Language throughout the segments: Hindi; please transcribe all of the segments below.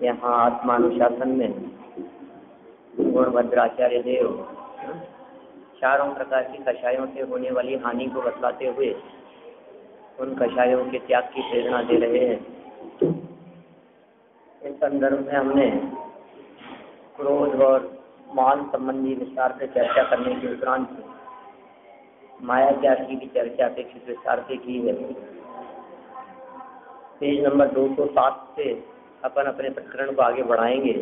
यहाँ आत्मानुशासन में गौड़भद्राचार्य देव चारों प्रकार की कषायों से होने वाली हानि को बतलाते हुए उन कषायों के त्याग की प्रेरणा दे रहे हैं। इस संदर्भ में हमने क्रोध और मान संबंधी विस्तार से चर्चा करने के उपरांत मायाचार की भी चर्चा अपेक्षित विस्तार से की है। पेज नंबर 207 से अपन अपने प्रकरण को आगे बढ़ाएंगे।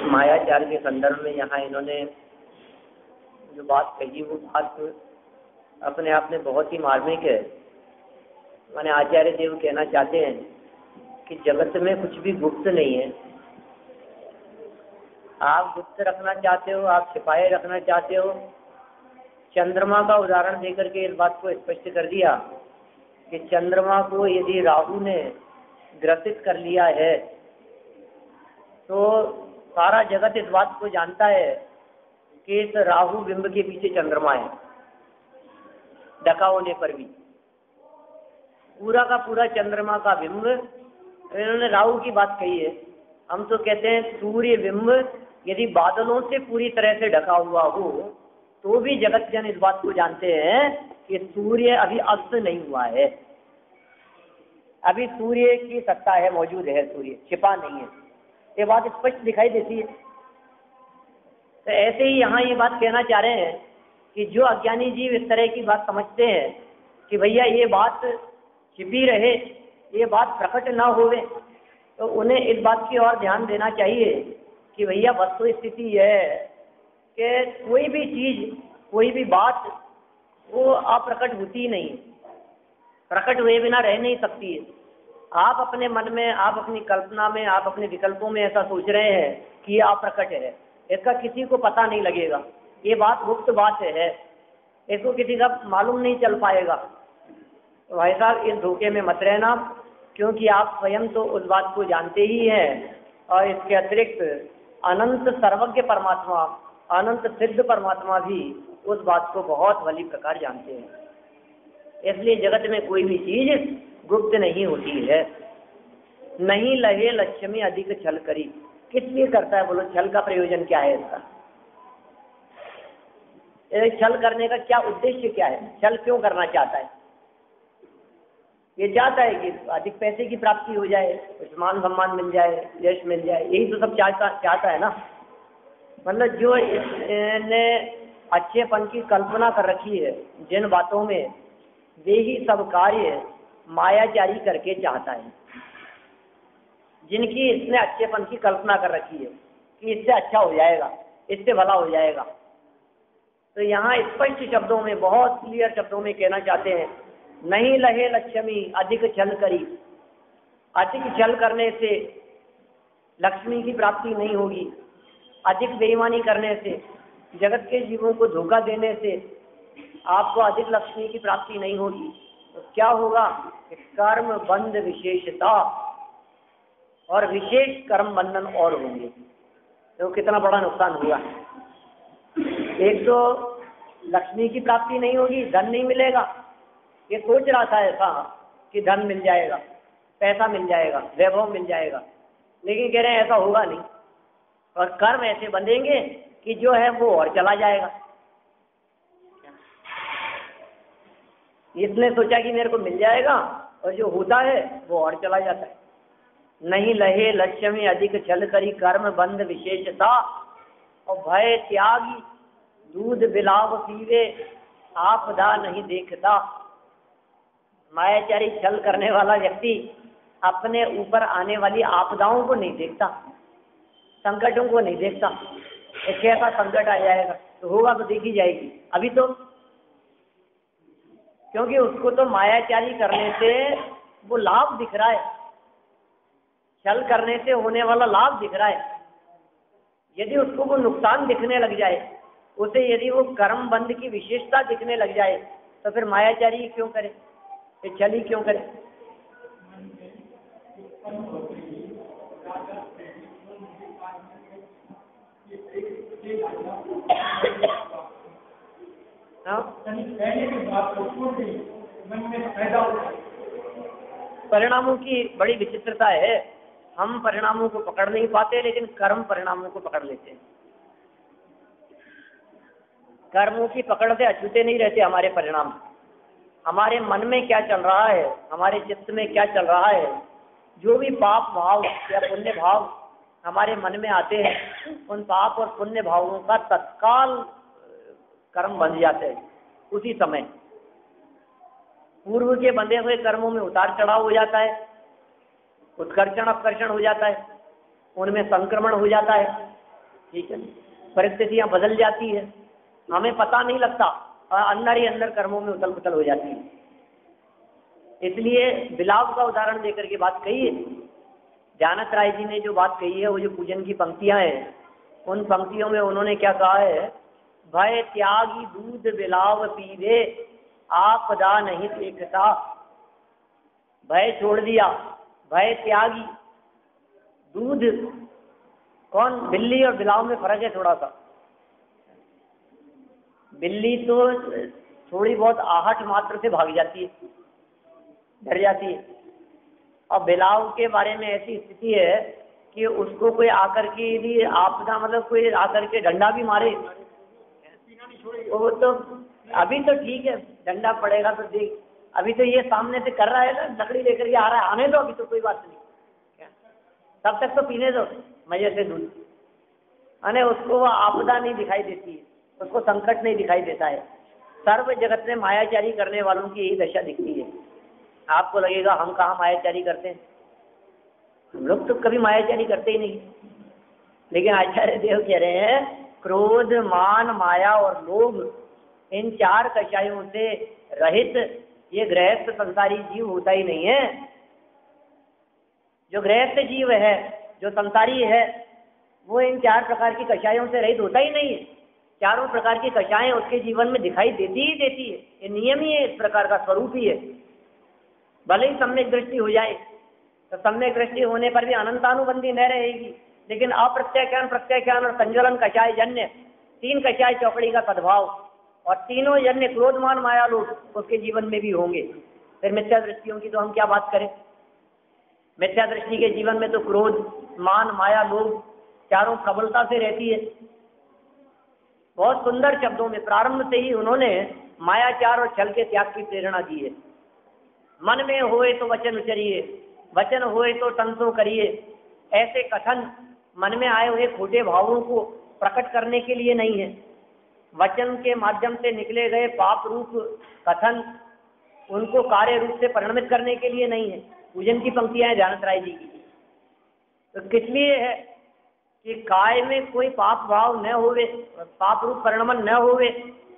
मायाचार के संदर्भ में यहाँ इन्होंने जो बात कही वो बात अपने आप में बहुत ही मार्मिक है। माने आचार्य देव कहना चाहते हैं कि जगत में कुछ भी गुप्त नहीं है। आप गुप्त रखना चाहते हो, आप छिपाए रखना चाहते हो। चंद्रमा का उदाहरण देकर के इस बात को स्पष्ट कर दिया कि चंद्रमा को यदि राहु ने ग्रसित कर लिया है तो सारा जगत इस बात को जानता है कि इस राहु बिंब के पीछे चंद्रमा है। ढका होने पर भी पूरा का पूरा चंद्रमा का बिंब, इन्होंने राहु की बात कही है। हम तो कहते हैं सूर्य बिंब यदि बादलों से पूरी तरह से ढका हुआ हो तो भी जगत जन इस बात को जानते हैं कि सूर्य अभी अस्त नहीं हुआ है, अभी सूर्य की सत्ता है, मौजूद है, सूर्य छिपा नहीं है। ये बात स्पष्ट दिखाई देती है। तो ऐसे ही यहाँ ये बात कहना चाह रहे हैं कि जो अज्ञानी जीव इस तरह की बात समझते हैं कि भैया ये बात छिपी रहे, ये बात प्रकट ना होवे, तो उन्हें इस बात की ओर ध्यान देना चाहिए कि भैया वस्तु स्थिति है कि कोई भी चीज, कोई भी बात वो अप्रकट होती नहीं, प्रकट हुए बिना रह नहीं सकती है। आप अपने मन में, आप अपनी कल्पना में, आप अपने विकल्पों में ऐसा सोच रहे हैं कि ये अप्रकट है, इसका किसी को पता नहीं लगेगा, ये बात गुप्त बात है, इसको किसी का मालूम नहीं चल पाएगा। तो भाई साहब इस धोखे में मत रहना, क्योंकि आप स्वयं तो उस बात को जानते ही हैं और इसके अतिरिक्त अनंत सर्वज्ञ परमात्मा, अनंत सिद्ध परमात्मा भी उस बात को बहुत भली प्रकार जानते हैं। इसलिए जगत में कोई भी चीज गुप्त नहीं होती है। नहीं लहे लक्ष्मी अधिक छल करी, किस लिए करता है बोलो? छल का प्रयोजन क्या है इसका? छल करने का क्या उद्देश्य क्या है? छल क्यों करना चाहता है? ये चाहता है कि अधिक पैसे की प्राप्ति हो जाए, कुछ मान सम्मान मिल जाए, यश मिल जाए, यही तो सब चाहता है ना। मतलब जो इसने अच्छेपन की कल्पना कर रखी है जिन बातों में, वे ही सब कार्य मायाचारी करके चाहता है। जिनकी इसने अच्छेपन की कल्पना कर रखी है कि इससे अच्छा हो जाएगा, इससे भला हो जाएगा, तो यहाँ स्पष्ट शब्दों में, बहुत क्लियर शब्दों में कहना चाहते हैं, नहीं लहे लक्ष्मी अधिक छल करी। अधिक छल करने से लक्ष्मी की प्राप्ति नहीं होगी। अधिक बेईमानी करने से, जगत के जीवों को धोखा देने से आपको अधिक लक्ष्मी की प्राप्ति नहीं होगी। तो क्या होगा? कर्म बंध विशेषता, और विशेष कर्म बंधन और होंगे। तो कितना बड़ा नुकसान हुआ। एक तो लक्ष्मी की प्राप्ति नहीं होगी, धन नहीं मिलेगा। ये सोच रहा था ऐसा कि धन मिल जाएगा, पैसा मिल जाएगा, वैभव मिल जाएगा, लेकिन कह रहे हैं ऐसा होगा नहीं। और कर्म ऐसे बंधेंगे कि जो है वो और चला जाएगा। इसने सोचा कि मेरे को मिल जाएगा, और जो होता है वो और चला जाता है। नहीं लहे लक्ष्मी अधिक छल करी, कर्म बंध विशेषता, और भय त्यागी दूध बिलाव पीवे आपदा नहीं देखता। मायाचारी छल करने वाला व्यक्ति अपने ऊपर आने वाली आपदाओं को नहीं देखता, संकटों को नहीं देखता। एक कैसा संकट आ जाएगा तो होगा तो देखी जाएगी अभी तो, क्योंकि उसको तो मायाचारी करने से वो लाभ दिख रहा है, छल करने से होने वाला लाभ दिख रहा है। यदि उसको वो नुकसान दिखने लग जाए, उसे यदि वो कर्म बंध की विशेषता दिखने लग जाए, तो फिर मायाचारी क्यों करे, ये छल ही क्यों करे। परिणामों की बड़ी विचित्रता है, हम परिणामों को पकड़ नहीं पाते, लेकिन कर्म परिणामों को पकड़ लेते हैं। कर्मों की पकड़ से अछूते नहीं रहते हमारे परिणाम। हमारे मन में क्या चल रहा है, हमारे चित्त में क्या चल रहा है, जो भी पाप भाव या पुण्य भाव हमारे मन में आते हैं, उन पाप और पुण्य भावों का तत्काल कर्म बन जाते हैं उसी समय। पूर्व के बंधे हुए कर्मों में उतार चढ़ाव हो जाता है, उत्कर्षण अपकर्षण हो जाता है, उनमें संक्रमण हो जाता है, ठीक है, परिस्थितियां बदल जाती है, हमें पता नहीं लगता और अंदर ही अंदर कर्मों में उथल पुथल हो जाती है। इसलिए बिलाव का उदाहरण देकर के बात कही है। जानत राय जी ने जो बात कही है, वो जो पूजन की पंक्तियां हैं, उन पंक्तियों में उन्होंने क्या कहा है, भय त्यागी दूध बिलाव पीवे आपदा नहीं देखता। भय छोड़ दिया, भय त्यागी। दूध कौन, बिल्ली और बिलाव में फर्क है थोड़ा सा। बिल्ली तो थोड़ी बहुत आहट मात्र से भाग जाती है, डर जाती है, और बिलाव के बारे में ऐसी स्थिति है कि उसको कोई आकर के यदि आपदा मतलब कोई आकर के डंडा भी मारे, वो तो अभी तो ठीक है, डंडा पड़ेगा तो देख, अभी तो ये सामने से कर रहा है ना, लकड़ी लेकर के आ रहा है, आने दो, अभी तो कोई बात नहीं, तब तक तो पीने दो मजे से दूध। अने उसको वो आपदा नहीं दिखाई देती है, उसको संकट नहीं दिखाई देता है। सर्व जगत में मायाचारी करने वालों की यही दशा दिखती है। आपको लगेगा हम कहाँ मायाचारी करते हैं, हम लोग तो कभी मायाचारी करते ही नहीं। लेकिन आचार्य देव कह रहे हैं, क्रोध मान माया और लोभ, इन चार कषायों से रहित ये गृहस्थ संसारी जीव होता ही नहीं है। जो गृहस्थ जीव है, जो संसारी है, वो इन चार प्रकार की कषायों से रहित होता ही नहीं है। चारों प्रकार की कषाएं उसके जीवन में दिखाई देती ही देती है, ये नियम ही है, इस प्रकार का स्वरूप ही है। भले ही सम्यक दृष्टि हो जाए, तो सम्यक दृष्टि होने पर भी अनंतानुबंधी न रहेगी, लेकिन अप्रत्याख्यान, प्रत्याख्यान और संज्वलन कषाय जन्य, तीन कषाय चौकड़ी का सद्भाव, और तीनों जन्य क्रोध मान माया लोभ उसके जीवन में भी होंगे। फिर मिथ्या दृष्टियों की तो हम क्या बात करें। मिथ्या दृष्टि के जीवन में तो क्रोध मान माया लोभ चारों प्रबलता से रहती है। बहुत सुंदर शब्दों में प्रारंभ से ही उन्होंने मायाचार और छल के त्याग की प्रेरणा दी है। मन में होए तो वचन उचरिए, वचन होए तो तंसो करिए। ऐसे कथन मन में आए हुए खोटे भावों को प्रकट करने के लिए नहीं है। वचन के माध्यम से निकले गए पाप रूप कथन उनको कार्य रूप से परिणमित करने के लिए नहीं है। पूजन की पंक्तियां हैं जानत राय जी की, तो किस लिए है कि काय में कोई पाप भाव न होवे, पाप रूप परिणमन न होवे,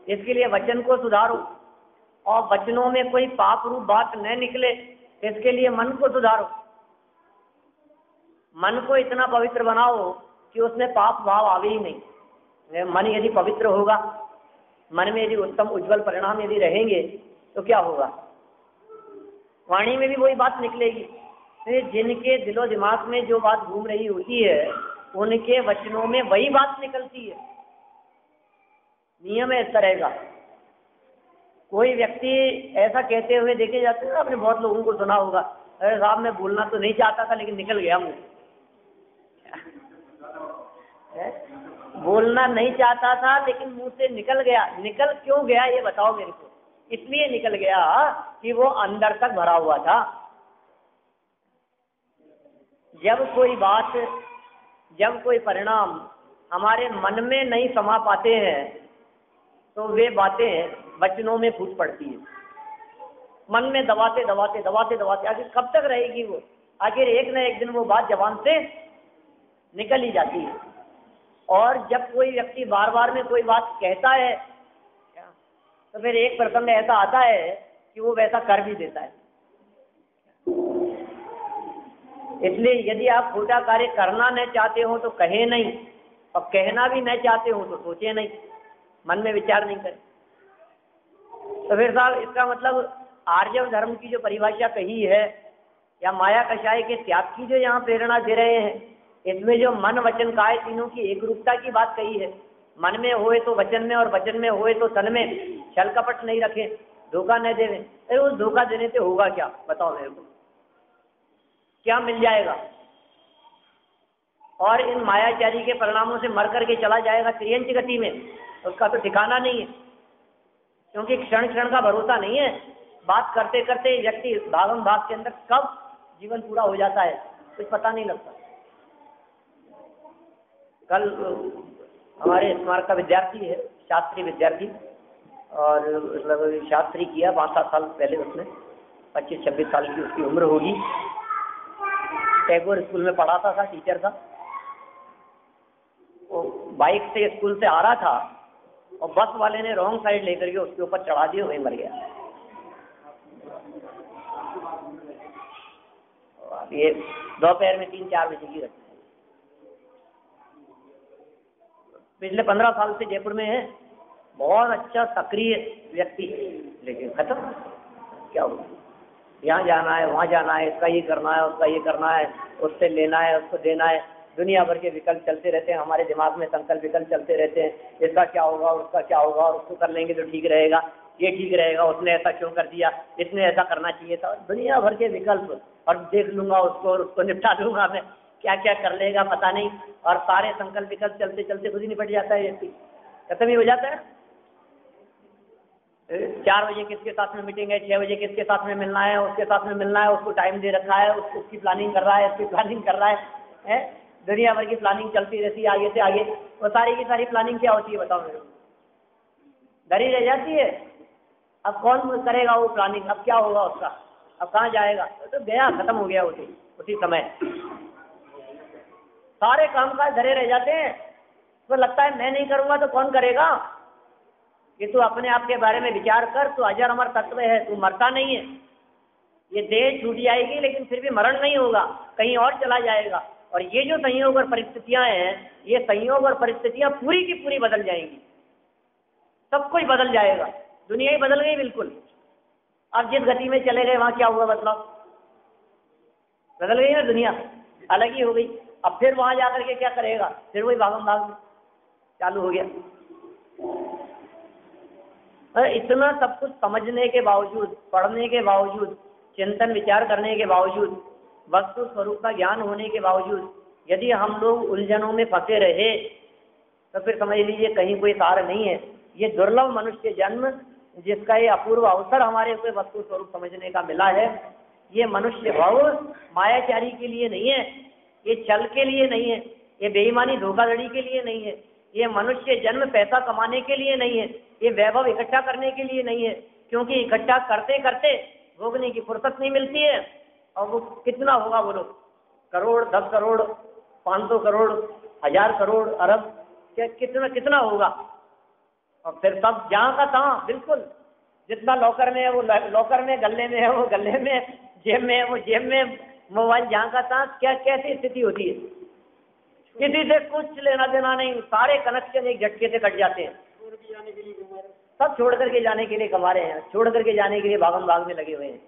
इसके लिए वचन को सुधारो, और वचनों में कोई पाप रूप बात न निकले, इसके लिए मन को सुधारो। मन को इतना पवित्र बनाओ कि उसमें पाप भाव आवे ही नहीं। मन यदि पवित्र होगा, मन में यदि उत्तम उज्जवल परिणाम यदि रहेंगे, तो क्या होगा, वाणी में भी वही बात निकलेगी। जिनके दिलो दिमाग में जो बात घूम रही होती है, उनके वचनों में वही बात निकलती है। नियम है इस तरह का। कोई व्यक्ति ऐसा कहते हुए देखे जाते हैं, आपने बहुत लोगों को सुना होगा, अरे साहब मैं बोलना तो नहीं चाहता था लेकिन निकल गया मुझे। बोलना नहीं चाहता था लेकिन मुंह से निकल गया। निकल क्यों गया ये बताओ मेरे को। इसलिए निकल गया कि वो अंदर तक भरा हुआ था। जब कोई बात, जब कोई परिणाम हमारे मन में नहीं समा पाते हैं, तो वे बातें वचनों में फूट पड़ती है, मन में दबाते दबाते दबाते दबाते आखिर कब तक रहेगी वो, आखिर एक न एक दिन वो बात जबान से निकल ही जाती है। और जब कोई व्यक्ति बार बार में कोई बात कहता है तो फिर एक प्रसंग ऐसा आता है कि वो वैसा कर भी देता है। इसलिए यदि आप छोटा कार्य करना न चाहते हो तो कहे नहीं, और कहना भी न चाहते हो तो सोचे नहीं, मन में विचार नहीं करें। तो फिर साहब इसका मतलब आर्जव धर्म की जो परिभाषा कही है या माया कषाय के त्याग की जो यहाँ प्रेरणा दे रहे हैं, इसमें जो मन वचन काय तीनों की एक रूपता की बात कही है, मन में होए तो वचन में और वचन में होए तो तन में, छल कपट नहीं रखे, धोखा न देवे। अरे उस धोखा देने से होगा क्या, बताओ मेरे को, क्या मिल जाएगा? और इन मायाचारी के परिणामों से मर करके चला जाएगा त्रियंच गति में, उसका तो ठिकाना नहीं है, क्योंकि क्षण क्षण का भरोसा नहीं है। बात करते करते व्यक्ति भागम भाग के अंदर कब जीवन पूरा हो जाता है कुछ पता नहीं लगता। कल हमारे स्मारक का विद्यार्थी है, शास्त्री विद्यार्थी, और मतलब शास्त्री किया 5-7 साल पहले, उसने 25-26 साल की उसकी उम्र होगी। टैगोर स्कूल में पढ़ाता था, टीचर था। वो बाइक से स्कूल से आ रहा था और बस वाले ने रॉन्ग साइड लेकर के उसके ऊपर चढ़ा दिया, वहीं मर गया। ये दोपहर में 3-4 बजे की घटना है। पिछले 15 साल से जयपुर में है, बहुत अच्छा सक्रिय व्यक्ति, लेकिन खत्म। क्या हो, यहाँ जाना है, वहाँ जाना है, इसका ये करना है, उसका ये करना है, उससे लेना है, उसको देना है, दुनिया भर के विकल्प चलते रहते हैं हमारे दिमाग में, संकल्प विकल्प चलते रहते हैं। इसका क्या होगा, उसका क्या होगा, और उसको कर लेंगे तो ठीक रहेगा, ये ठीक रहेगा, उसने ऐसा क्यों कर दिया, इसने ऐसा करना चाहिए था, दुनिया भर के विकल्प। और देख लूंगा उसको और उसको निपटा दूंगा मैं, क्या क्या कर लेगा पता नहीं। और सारे संकल्प विकल्प चलते चलते खुद ही निपट जाता है व्यक्ति, खत्म ही हो जाता है। 4 बजे किसके साथ में मीटिंग है, 6 बजे किसके साथ में मिलना है, उसके साथ में मिलना है, उसको टाइम दे रखा है, उसकी प्लानिंग कर रहा है, इसकी प्लानिंग कर रहा है, दुनिया भर की प्लानिंग चलती रहती है आगे से आगे। वो सारी की सारी प्लानिंग क्या होती है बताओ मेरे को, डरी रह जाती है। अब कौन करेगा वो प्लानिंग, अब क्या होगा उसका, अब कहाँ जाएगा, तो गया, खत्म हो गया उसी समय। सारे काम काज धरे रह जाते हैं। तो लगता है मैं नहीं करूंगा तो कौन करेगा। ये तू अपने आप के बारे में विचार कर, तू अजर अमर तत्व है, तू मरता नहीं है। ये देह छूट जाएगी लेकिन फिर भी मरण नहीं होगा, कहीं और चला जाएगा। और ये जो संयोग और परिस्थितियां हैं, ये संयोग और परिस्थितियां पूरी की पूरी बदल जाएंगी, सब कुछ बदल जाएगा, दुनिया ही बदल गई बिल्कुल। अब जिस गति में चले गए वहां क्या हुआ बदलाव, बदल गई ना दुनिया, अलग ही हो गई। अब फिर वहां जाकर के क्या करेगा, फिर वही भागम भाग चालू हो गया। इतना सब कुछ समझने के बावजूद, पढ़ने के बावजूद, चिंतन विचार करने के बावजूद, वस्तु स्वरूप का ज्ञान होने के बावजूद यदि हम लोग उलझनों में फंसे रहे तो फिर समझ लीजिए कहीं कोई सार नहीं है। ये दुर्लभ मनुष्य जन्म जिसका ये अपूर्व अवसर हमारे को वस्तु स्वरूप समझने का मिला है, ये मनुष्य भाव मायाचारी के लिए नहीं है, ये छल के लिए नहीं है, ये बेईमानी धोखाधड़ी के लिए नहीं है, ये मनुष्य जन्म पैसा कमाने के लिए नहीं है, ये वैभव इकट्ठा करने के लिए नहीं है। क्योंकि इकट्ठा करते करते भोगने की फुर्सत नहीं मिलती है। और वो कितना होगा बोलो, करोड़, 10 करोड़, 500 करोड़, 1000 करोड़, अरब, क्या कितना कितना होगा। और फिर सब जहाँ का तहाँ, बिल्कुल जितना लॉकर में है वो लॉकर में, गले में है वो गले में, जेब में है वो जेब में, मोबाइल जहाँ का तहाँ, क्या कैसी स्थिति होती है। किसी से कुछ लेना देना नहीं, सारे कनेक्शन एक झटके से कट जाते हैं। सब छोड़ करके जाने के लिए कमा रहे हैं, छोड़ करके जाने के लिए भागम भाग में लगे हुए हैं।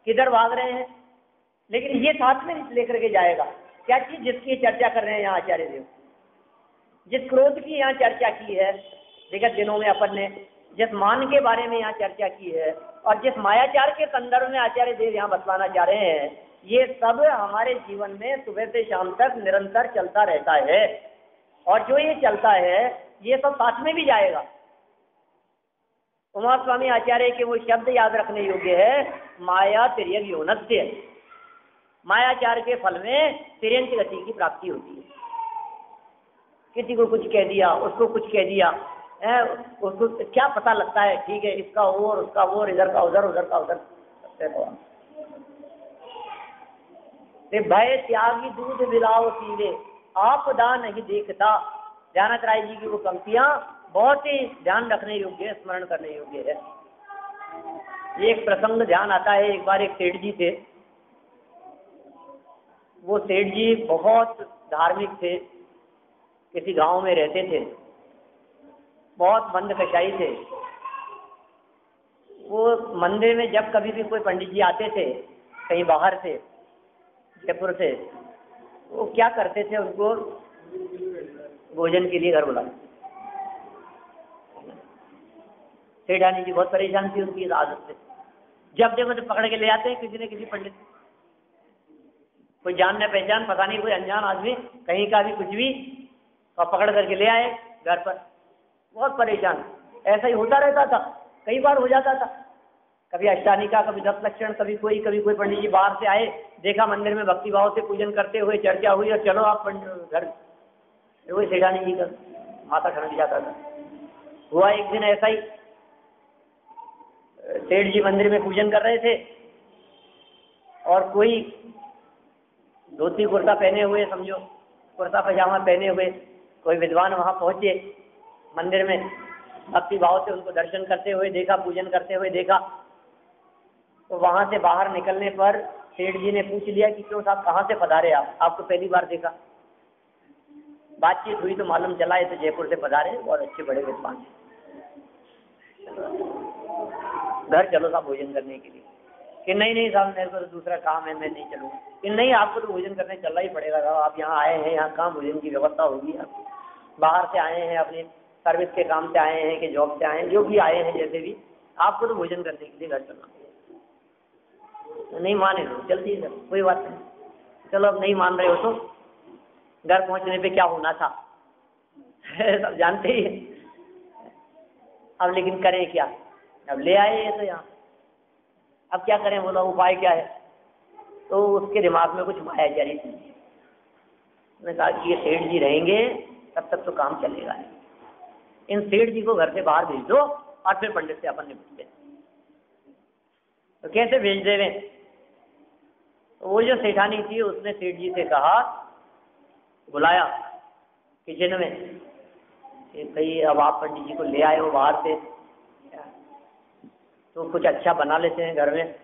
किधर भाग रहे हैं, लेकिन ये साथ में लेकर के जाएगा क्या चीज जिसकी चर्चा कर रहे हैं यहाँ आचार्य देव, जिस क्रोध की यहाँ चर्चा की है विगत दिनों में अपन ने, जिस मान के बारे में यहाँ चर्चा की है, और जिस मायाचार के संदर्भ में आचार्य देव यहाँ बतलाना चाह रहे हैं, ये सब हमारे जीवन में सुबह से शाम तक निरंतर चलता रहता है। और जो ये चलता है ये सब साथ में भी जाएगा। उमा स्वामी आचार्य के वो शब्द याद रखने योग्य है, माया तिर्यक योनस्य। मायाचार के फल में तिर्यंच गति की प्राप्ति होती है। किसी को कुछ कह दिया, उसको कुछ कह दिया, उसको क्या पता लगता है, ठीक है, इसका वो और उसका वो और इधर का उधर, उधर का उधर। भय त्यागी दूध बिलाओ पीवे, आपदा नहीं देखता। ध्यानाथ राय जी की वो पंक्तियां बहुत ही ध्यान रखने योग्य है, स्मरण करने योग्य है। ये एक प्रसंग ध्यान आता है। एक बार एक सेठ जी थे। वो सेठ जी बहुत धार्मिक थे, किसी गांव में रहते थे, बहुत मंद कशाई थे। वो मंदिर में जब कभी भी कोई पंडित जी आते थे कहीं बाहर से, जयपुर से, वो क्या करते थे, उनको भोजन के लिए घर बुलाते। सेठानी जी बहुत परेशान थी उनकी इस आदत से। जब देखो तो पकड़ के ले आते हैं किसी न किसी पंडित, कोई जान न पहचान, पता नहीं कोई अनजान आदमी कहीं का भी कुछ भी, और पकड़ करके ले आए घर पर। बहुत परेशान। ऐसा ही होता रहता था, कई बार हो जाता था। कभी अष्टानी का, कभी 10 लक्षण, कभी कोई पंडित जी बाहर से आए, देखा मंदिर में भक्ति भाव से पूजन करते हुए, चर्चा हुई और चलो आप घर। वही सेठानी जी का माथा ठंड जाता था। हुआ एक दिन ऐसा ही, सेठ जी मंदिर में पूजन कर रहे थे और कोई धोती कुर्ता पहने हुए, समझो कुर्ता पजामा पहने हुए कोई विद्वान वहां पहुंचे मंदिर में, भक्ति भाव से उनको दर्शन करते हुए देखा, पूजन करते हुए देखा। तो वहां से बाहर निकलने पर सेठ जी ने पूछ लिया कि क्यों साहब, कहाँ से पधारे आप, आपको पहली बार देखा। बातचीत हुई तो मालूम चला ये तो जयपुर से पधारे और अच्छे बड़े विद्वान, घर चलो साहब भोजन करने के लिए। कि नहीं साहब, मेरे को तो दूसरा काम है, मैं नहीं चलूँगा। कि नहीं, आपको तो भोजन करने चलना ही पड़ेगा साहब, आप यहाँ आए हैं, यहाँ कहाँ भोजन की व्यवस्था होगी। आप बाहर से आए हैं, अपनी सर्विस के काम से आए हैं कि जॉब से आए हैं, जो भी आए हैं, जैसे भी, आपको तो भोजन करने के लिए घर चलना। नहीं माने तो चलती है, कोई बात नहीं, चलो अब नहीं मान रहे हो तो घर पहुंचने पे क्या होना था सब जानते ही है। अब लेकिन करें क्या, अब ले आए ये तो यहाँ, अब क्या करें, बोला उपाय क्या है। तो उसके दिमाग में कुछ माया जारी थी। उसने कहा कि ये सेठ जी रहेंगे तब तक तो काम चलेगा, इन सेठ जी को घर से बाहर भेज दो और फिर पंडित से अपन निपटते। तो कैसे भेज दे रहे। तो वो जो सेठानी थी उसने सेठ जी से कहा, बुलाया किचन में कि भाई अब आप पंडित जी को ले आए हो बाहर से, तो कुछ अच्छा बना लेते हैं घर में,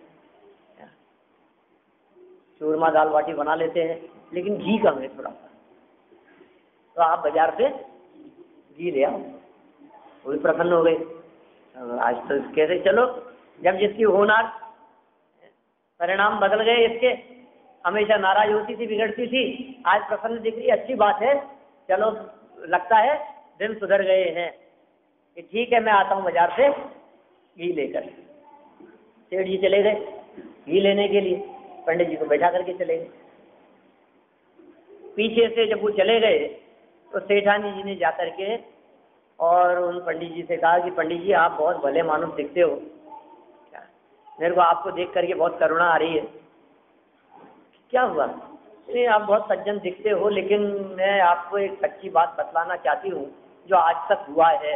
चूरमा दाल बाटी बना लेते हैं, लेकिन घी कम है थोड़ा सा, तो आप बाजार से घी ले आओ। वो भी प्रसन्न हो गए। आज तो कैसे, चलो जब जिसकी होनार, परिणाम बदल गए इसके। हमेशा नाराज होती थी, बिगड़ती थी, आज प्रसन्न दिख रही, अच्छी बात है। चलो लगता है दिन सुधर गए हैं कि ठीक है, मैं आता हूँ बाजार से घी लेकर। सेठ जी चले गए घी लेने के लिए, पंडित जी को बैठा करके चले गए। पीछे से जब वो चले गए तो सेठानी जी ने जाकर के और उन पंडित जी से कहा कि पंडित जी आप बहुत भले मानुस दिखते हो, मेरे को आपको देख करके बहुत करुणा आ रही है। क्या हुआ? नहीं, आप बहुत सज्जन दिखते हो, लेकिन मैं आपको एक सच्ची बात बतलाना चाहती हूँ जो आज तक हुआ है।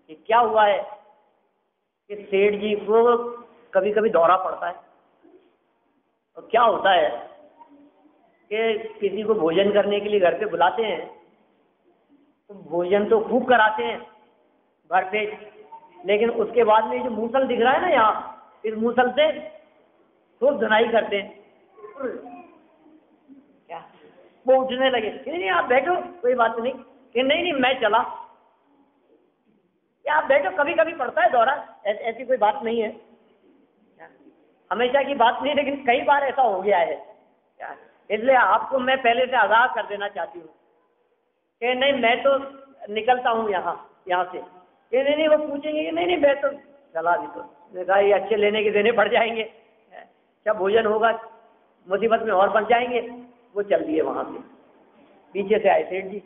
कि क्या हुआ है कि सेठ जी को कभी कभी दौरा पड़ता है। और क्या होता है कि किसी को भोजन करने के लिए घर पे बुलाते हैं तो भोजन तो खूब कराते हैं भर पेट, लेकिन उसके बाद में जो मूसल दिख रहा है ना यहाँ, इस मूसल से खूब धुनाई करते हैं। क्या वो उठने लगे, नहीं आप बैठो, कोई बात नहीं। कि नहीं मैं चला। या आप बैठो, कभी कभी पड़ता है दौरा, ऐसी कोई बात नहीं है, हमेशा की बात नहीं, लेकिन कई बार ऐसा हो गया है। इसलिए आपको मैं पहले से आगाह कर देना चाहती हूँ कि नहीं मैं तो निकलता हूँ यहाँ से। कि नहीं वो पूछेंगे कि नहीं मैं तो चला भी। तो मैं कहा ये अच्छे लेने के देने पड़ जाएंगे, क्या भोजन होगा, मुसीबत में और बच जाएंगे। वो चल दिए वहाँ से। पीछे से आए सेठ जी।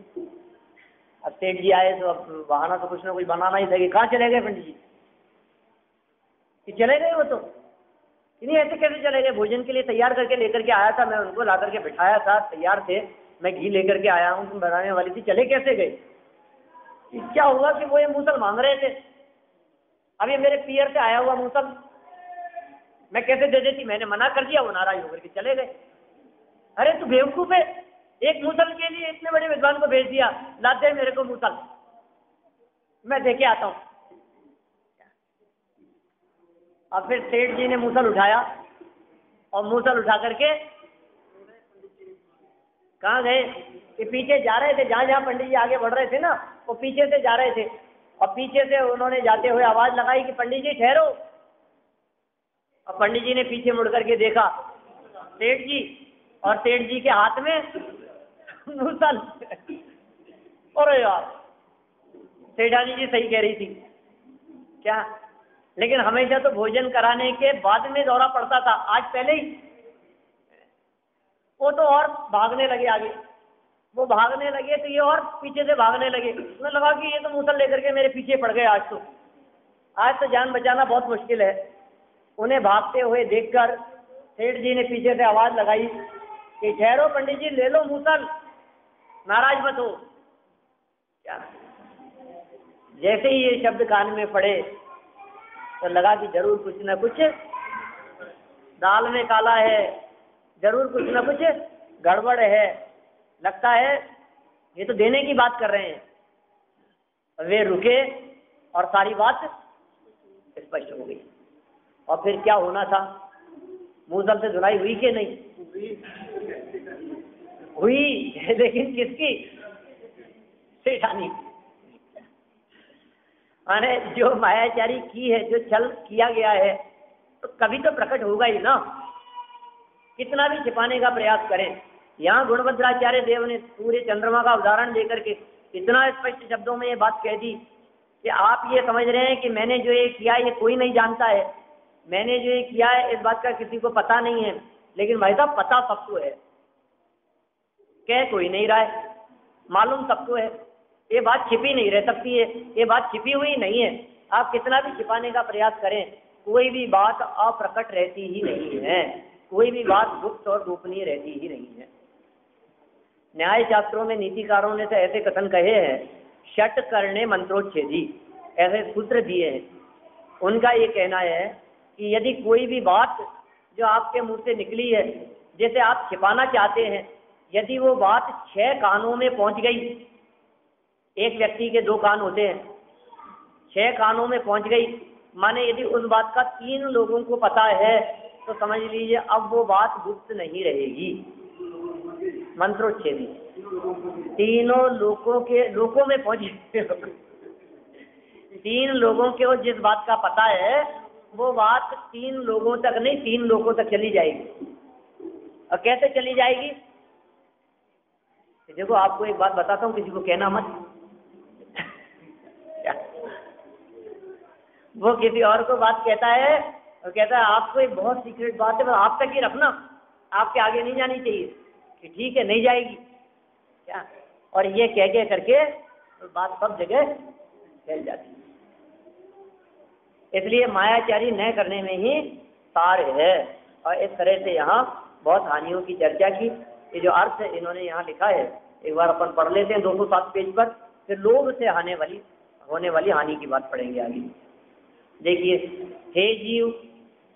अब सेठ जी आए तो अब बहाना तो कुछ ना कुछ बनाना ही था कि कहाँ चले गए पंडित जी। कि चले गए वो तो नहीं, ऐसे कैसे चले गए, भोजन के लिए तैयार करके लेकर के आया था मैं, उनको ला करके बिठाया था, तैयार थे, मैं घी लेकर के आया हूँ, तुम बनाने वाली थी, चले कैसे गए। क्या हुआ कि वो ये मूसल मांग रहे थे, अब ये मेरे पियर से आया हुआ मूसल मैं कैसे दे देती, मैंने मना कर दिया, वो नाराज होकर के चले गए। अरे तू बेवकूफ है, एक मूसल के लिए इतने बड़े विद्वान को भेज दिया, ला दे मेरे को मूसल, मैं देके आता हूं। अब फिर सेठ जी ने मूसल उठाया और मूसल उठा करके कहाँ गए कि पीछे जा रहे थे, जहां जहां पंडित जी आगे बढ़ रहे थे ना, वो पीछे से जा रहे थे, और पीछे से उन्होंने जाते हुए आवाज लगाई कि पंडित जी ठहरो। और पंडित जी ने पीछे मुड़ करके देखा सेठ जी, और सेठ जी के हाथ में मूसल। अरे यार, सेठानी जी सही कह रही थी क्या, लेकिन हमेशा तो भोजन कराने के बाद में दौरा पड़ता था, आज पहले ही। वो तो और भागने लगे आगे, वो भागने लगे तो ये और पीछे से भागने लगे। उन्हें लगा कि ये तो मूसल लेकर के मेरे पीछे पड़ गए, आज तो जान बचाना बहुत मुश्किल है। उन्हें भागते हुए देखकर सेठ जी ने पीछे से आवाज लगाई कि ठहरो पंडित जी, ले लो मूसल, नाराज मत हो। क्या जैसे ही ये शब्द कान में पड़े तो लगा कि जरूर कुछ न कुछ दाल में काला है, जरूर कुछ न कुछ गड़बड़ है, लगता है ये तो देने की बात कर रहे हैं। वे रुके और सारी बात स्पष्ट हो गई। और फिर क्या होना था, मूसल से धुलाई हुई कि नहीं हुई, लेकिन किसकी, सेठानी। माने जो मायाचारी की है, जो छल किया गया है, तो कभी तो प्रकट होगा ही ना, कितना भी छिपाने का प्रयास करें। यहाँ गुणभद्राचार्य देव ने सूर्य चंद्रमा का उदाहरण देकर के इतना स्पष्ट शब्दों में ये बात कह दी कि आप ये समझ रहे हैं कि मैंने जो ये किया ये कोई नहीं जानता है, मैंने जो ये किया है इस बात का किसी को पता नहीं है, लेकिन भाई साहब पता सबको है, कह कोई नहीं रहा है, मालूम सबको है, ये बात छिपी नहीं रह सकती है, ये बात छिपी हुई नहीं है। आप कितना भी छिपाने का प्रयास करें, कोई भी बात अप्रकट रहती ही नहीं है, कोई भी बात गुप्त और गोपनीय रहती ही नहीं है। न्याय शास्त्रों में नीतिकारों ने तो ऐसे कथन कहे हैं, षट करने मंत्रोच्छेदी, ऐसे सूत्र दिए हैं। उनका ये कहना है कि यदि कोई भी बात जो आपके मुंह से निकली है, जैसे आप छिपाना चाहते हैं, यदि वो बात 6 कानों में पहुंच गई, एक व्यक्ति के 2 कान होते हैं, 6 कानों में पहुंच गई, माने यदि उस बात का 3 लोगों को पता है, तो समझ लीजिए अब वो बात गुप्त नहीं रहेगी, मंत्रोच्छेदी। तीनों लोगों में पहुंच 3 लोगों को जिस बात का पता है, वो बात 3 लोगों तक नहीं, 3 लोगों तक चली जाएगी। और कैसे चली जाएगी, देखो आपको एक बात बताता हूँ, किसी को कहना मत। वो किसी और को बात कहता है और कहता है आपको एक बहुत सीक्रेट बात है, बस आप तक ही रखना, आपके आगे नहीं जानी चाहिए, कि ठीक है नहीं जाएगी क्या, और ये कह करके तो बात सब जगह फैल जाती है। इसलिए मायाचारी न करने में ही सार है। और इस तरह से यहाँ बहुत हानियों की चर्चा की। ये जो अर्थ इन्होंने यहाँ लिखा है, एक बार अपन पढ़ लेते हैं 207 पेज पर, फिर लोभ से होने वाली हानि की बात पढ़ेंगे आगे। देखिए, हे जीव,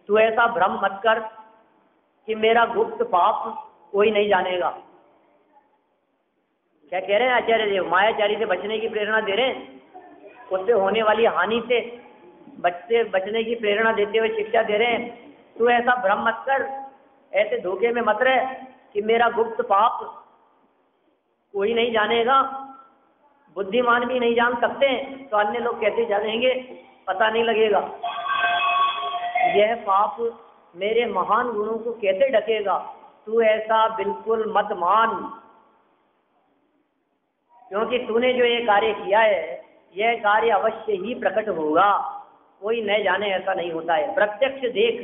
तू ऐसा भ्रम मत कर कि मेरा गुप्त पाप कोई नहीं जानेगा। क्या कह रहे हैं आचार्य देव, मायाचारी से बचने की प्रेरणा दे रहे हैं, उससे होने वाली हानि से बचने की प्रेरणा देते हुए शिक्षा दे रहे हैं। तू ऐसा भ्रम मत कर, ऐसे धोखे में मत रह कि मेरा गुप्त पाप कोई नहीं जानेगा, बुद्धिमान भी नहीं जान सकते, तो अन्य लोग कैसे जानेंगे, पता नहीं लगेगा। यह पाप मेरे महान गुणों को कैसे ढकेगा, तू ऐसा बिल्कुल मत मान, क्योंकि तूने जो ये कार्य किया है, यह कार्य अवश्य ही प्रकट होगा, कोई न जाने ऐसा नहीं होता है। प्रत्यक्ष देख,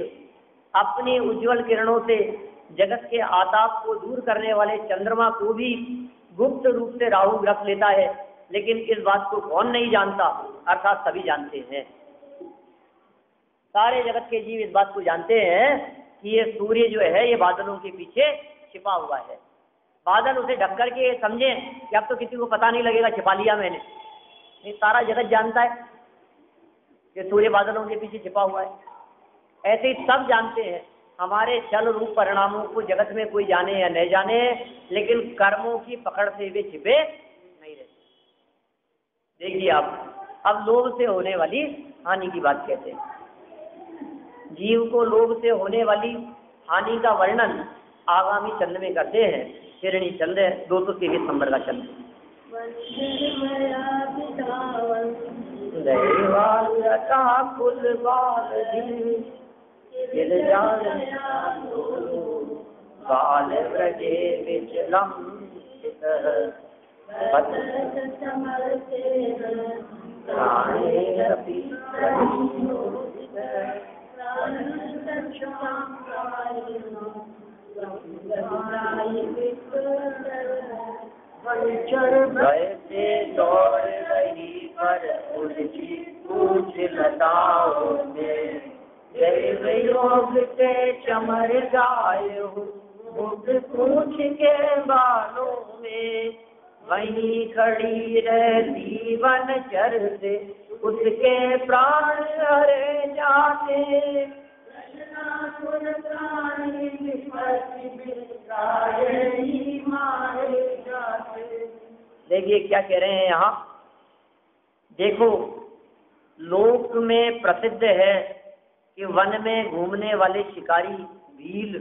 अपनी उज्जवल किरणों से जगत के आताप को दूर करने वाले चंद्रमा को भी गुप्त रूप से राहु ग्रस लेता है, लेकिन इस बात को कौन नहीं जानता, अर्थात सभी जानते हैं। सारे जगत के जीव इस बात को जानते हैं कि ये सूर्य जो है ये बादलों के पीछे छिपा हुआ है। बादल उसे ढक करके समझें कि अब तो किसी को पता नहीं लगेगा छिपा लिया मैंने, ये सारा जगत जानता है कि सूर्य बादलों के पीछे छिपा हुआ है। ऐसे ही सब जानते हैं, हमारे चल रूप परिणामों को जगत में कोई जाने या नहीं जाने, लेकिन कर्मों की पकड़ से वे छिपे नहीं रहते। देखिए आप, अब लोभ से होने वाली हानि की बात कहते हैं। जीव को लोभ से होने वाली हानि का वर्णन आगामी चंद में करते हैं। हिरणी चंद 223 नंबर का चंद। बाल व्रजे विचलम वैसे दौड़ रही पर उलझी पूछ लताओं में, दैव योग के चमर गाए मुझ पूछ के बालों में, वहीं खड़ी रहती वन चर से उसके प्राण हरे जाते। देखिए क्या कह रहे हैं यहाँ। देखो, लोक में प्रसिद्ध है कि वन में घूमने वाले शिकारी भील,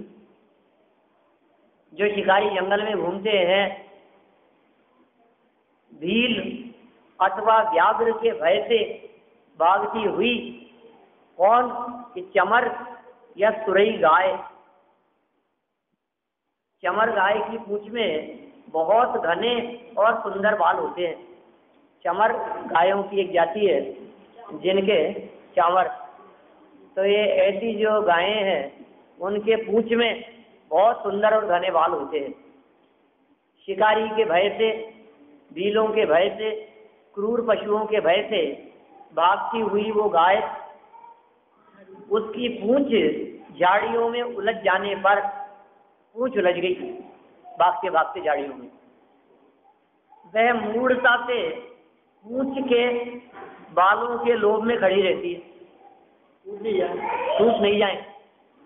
जो शिकारी जंगल में घूमते हैं, भील अथवा व्याघ्र के भय से भागती हुई कौन कि चमर या सुरई गाय। चमर गाय की पूंछ में बहुत घने और सुंदर बाल होते हैं। चमर गायों की एक जाति है जिनके चावर, तो ये ऐसी जो गायें हैं उनके पूंछ में बहुत सुंदर और घने बाल होते हैं। शिकारी के भय से, भीलों के भय से, क्रूर पशुओं के भय से भागती हुई वो गाय, उसकी पूंछ झाड़ियों में उलझ जाने पर पूंछ उलझ गई भागते भागते झाड़ियों में। वह मूढ़ता से पूंछ के बालों के लोभ में खड़ी रहती है, टूट नहीं जाए,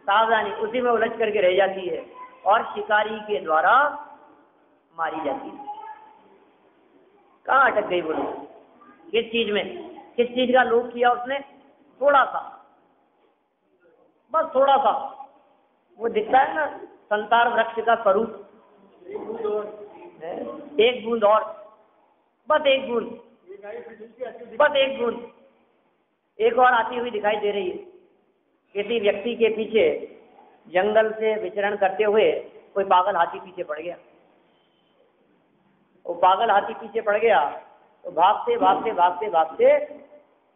सावधानी, उसी में उलझ करके रह जाती है और शिकारी के द्वारा मारी जाती है। कहाँ अटक गई बोलो? किस चीज में, किस चीज का लोभ किया उसने? थोड़ा सा, बस थोड़ा सा। वो दिखता है ना संसार वृक्ष का स्वरूप, एक बूंद और, बस एक बूंद, बस एक बूंद, एक और आती हुई दिखाई दे रही है। किसी व्यक्ति के पीछे जंगल से विचरण करते हुए कोई पागल हाथी पीछे पड़ गया। वो पागल हाथी पीछे पड़ गया तो भागते भागते भागते भागते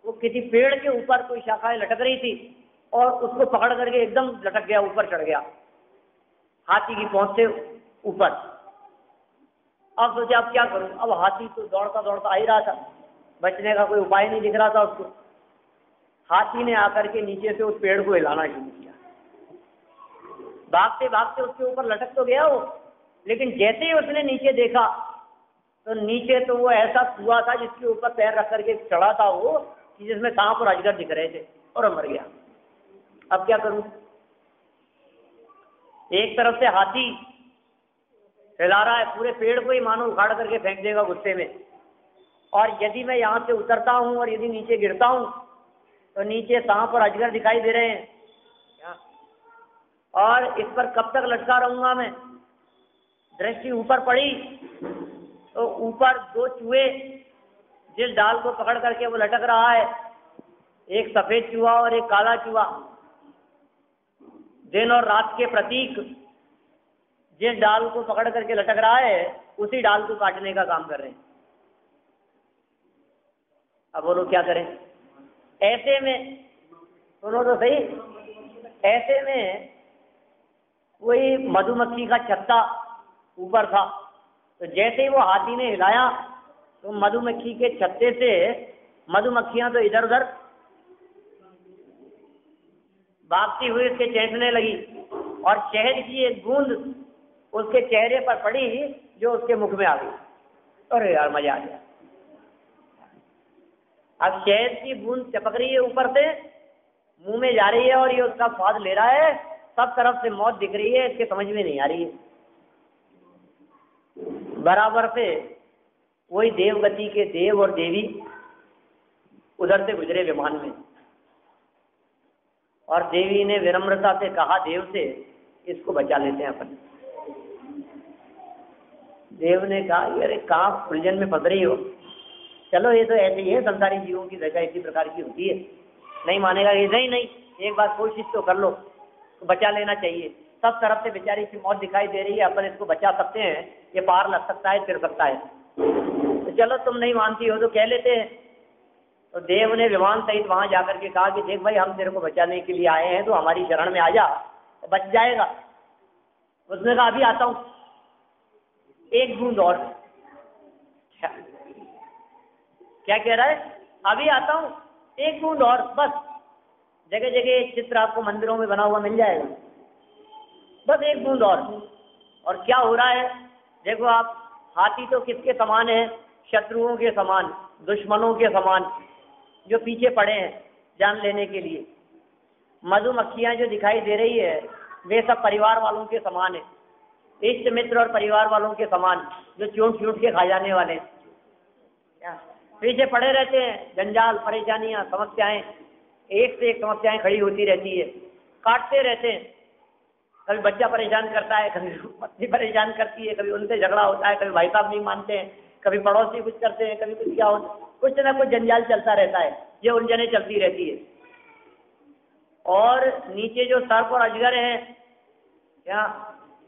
वो किसी पेड़ के ऊपर कोई शाखाएं लटक रही थी और उसको पकड़ करके एकदम लटक गया, ऊपर चढ़ गया हाथी की पहुंच से ऊपर। अब सोचा अब क्या करूं? अब हाथी तो दौड़ता दौड़ता आ ही रहा था, बचने का कोई उपाय नहीं दिख रहा था उसको। हाथी ने आकर के नीचे से उस पेड़ को हिलाना शुरू किया। भागते भागते उसके ऊपर लटक तो गया वो, लेकिन जैसे ही उसने नीचे देखा तो नीचे तो वो ऐसा कुआं था जिसके ऊपर पैर रख करके चढ़ा था वो, कि जिसमें सांप और अजगर दिख रहे थे, और मर गया। अब क्या करूं? एक तरफ से हाथी हिला रहा है, पूरे पेड़ को ही मानो उखाड़ करके फेंक देगा गुस्से में, और यदि मैं यहाँ से उतरता हूँ और यदि नीचे गिरता हूँ तो नीचे सांप और अजगर दिखाई दे रहे हैं, और इस पर कब तक लटका रहूंगा मैं? दृष्टि ऊपर पड़ी तो ऊपर दो चूहे जिस डाल को पकड़ करके वो लटक रहा है, एक सफेद चूहा और एक काला चूहा, दिन और रात के प्रतीक, जिस डाल को पकड़ करके लटक रहा है उसी डाल को काटने का काम कर रहे हैं। अब बोलो क्या करें? ऐसे में सुनो तो सही, ऐसे में कोई मधुमक्खी का छत्ता ऊपर था, तो जैसे ही वो हाथी ने हिलाया तो मधुमक्खी के छत्ते से मधुमक्खियां तो इधर उधर भागती हुई उसके चेंचने लगी, और शहद की एक बूंद उसके चेहरे पर पड़ी जो उसके मुख में आ गई। अरे यार मजा आ गया। अब शहद की बूंद चपक रही है ऊपर से, मुंह में जा रही है और ये उसका स्वाद ले रहा है, सब तरफ से मौत दिख रही है, इसके समझ में नहीं आ रही है। बराबर से वही देवगति के देव और देवी उधर से गुजरे विमान में, और देवी ने विनम्रता से कहा देव से, इसको बचा लेते हैं अपन। देव ने कहा अरे कहाँ उलझन में फंस रही हो, चलो ये तो ऐसे ही है, संसारी जीवों की दशा इसी प्रकार की होती है। नहीं मानेगा ये, नहीं एक बार कोशिश तो कर लो, तो बचा लेना चाहिए। सब तरफ से बेचारी की मौत दिखाई दे रही है, अपन इसको बचा सकते हैं, ये पार लग सकता है, फिर सकता है, तो चलो तुम नहीं मानती हो तो कह लेते हैं। तो देव ने विमान सहित वहां जाकर के कहा कि देख भाई, हम तेरे को बचाने के लिए आए हैं, तो हमारी शरण में आ जा, तो बच जाएगा। उसने कहा अभी आता हूं, एक बूंद और। क्या कह रहा है? अभी आता हूं, एक बूंद और, बस। जगह जगह चित्र आपको मंदिरों में बना हुआ मिल जाएगा, बस एक बूंद और क्या हो रहा है देखो आप। हाथी तो किसके समान है? शत्रुओं के समान, दुश्मनों के समान, जो पीछे पड़े हैं जान लेने के लिए। मधुमक्खियां जो दिखाई दे रही है, वे सब परिवार वालों के समान है, इष्ट मित्र और परिवार वालों के समान, जो चूंट के खा जाने वाले पीछे पड़े रहते हैं। जंजाल, परेशानियां, समस्याएं, एक से एक समस्याएं खड़ी होती रहती है, काटते रहते हैं। कभी बच्चा परेशान करता है, कभी पत्नी परेशान करती है, कभी उनसे झगड़ा होता है, कभी भाई साहब नहीं मानते हैं, कभी पड़ोसी कुछ करते हैं, कभी कुछ क्या होता, कुछ ना कुछ जंजाल चलता रहता है, ये उलझने चलती रहती है। और नीचे जो सर्प और अजगर है, क्या